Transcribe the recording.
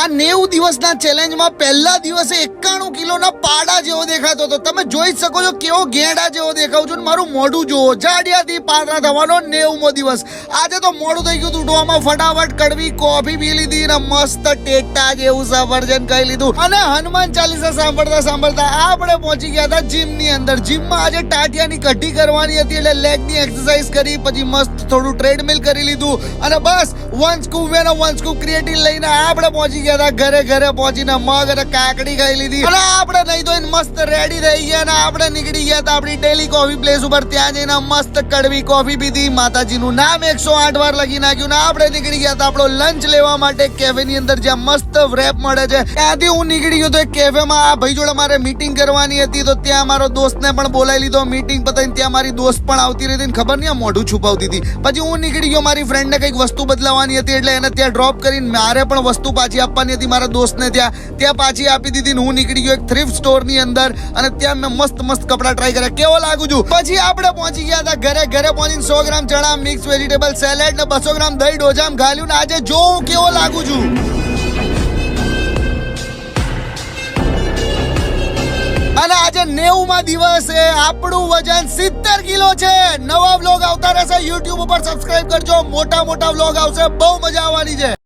90 દિવસના ચેલેન્જમાં પહેલા દિવસે 91 કિલોના પાડા જેવો દેખાતો હતો. તમે જોઈ જ શકો છો કેવો ગેંડા જેવો દેખાઉં છું. મારું મોઢું જોવો, જાડિયાથી પાતળા થવાનો 90મો દિવસ. આજે તો મોડું થઈ ગયું ઉઠવામાં, ફટાફટ કડવી કોફી પી લીધી ને મસ્ત ટેટા જેવું સફરજન ખાઈ લીધું અને હનુમાન ચાલીસા સાંભળતા સાંભળતા આપણે પહોંચી ગયા હતા જીમની અંદર. જીમમાં આજે ટાટિયાની કઢી કરવાની હતી એટલે લેગની એક્સરસાઇઝ કરી, પછી મસ્ત થોડું ટ્રેડમિલ કરી લીધું અને બસ વન સ્કૂપ ક્રિએટિન લઈને આપણે પહોંચી ગયા હતા ઘરે. ઘરે પહોંચીને મગ અને કાકડી ખાઈ લીધી અને આપણે નહીં તો મસ્ત રેડી થઈ ગયા અને આપણે નીકળી ગયા હતા આપણી ડેલી કોફી પ્લેસ ઉપર. ત્યાં જઈને મસ્ત કડવી કોફી પીધી, માતાજીનું નામ 108 વાર લખી નાખ્યું ને આપણે નીકળી ગયા હતા આપણો લંચ લેવા માટે કેફેની અંદર, જ્યાં મસ્ત રેપ મળે છે. ત્યાંથી હું નીકળી ગયો તો એક કેફેમાં. આ ભાઈ જોડે મારે મીટિંગ કરવાની હતી તો ત્યાં મારો દોસ્તને પણ બોલાવી લીધો. મીટિંગ પતાવીને ત્યાં મારી દોસ્ત પણ આવતી રહી હતી, ખબર નહીં મોઢું છુપાવતી હતી. પછી હું નીકળી ગયો, મારી ફ્રેન્ડને કંઈક વસ્તુ બદલાવાની હતી એટલે એને ત્યાં ડ્રોપ કરીને મારે પણ વસ્તુ પાછી આપવાની હતી મારા દોસ્તને. ત્યાં પાછી આપી દીધી ને હું નીકળી ગયો એક થ્રિફ્ટ સ્ટોરની અંદર અને ત્યાં મેં મસ્ત કપડા ટ્રાય કર્યા, કેવો લાગુ છું. પછી આપણે પહોંચી ગયા હતા ઘરે. ઘરે પહોંચીને 100 ગ્રામ ચણા, મિક્સ વેજીટેબલ સેલેડ ને 200 ગ્રામ દહીં ડોજામ ઘાલ્યું ને આજે જો હું કેવો લાગુ છું. અને આજે 90મા દિવસે આપણું વજન 70 કિલો છે. નવા વ્લોગ આવતા રહેશે YouTube ઉપર, સબસ્ક્રાઇબ કરજો. મોટા વ્લોગ આવશે, બહુ મજા આવવાની છે.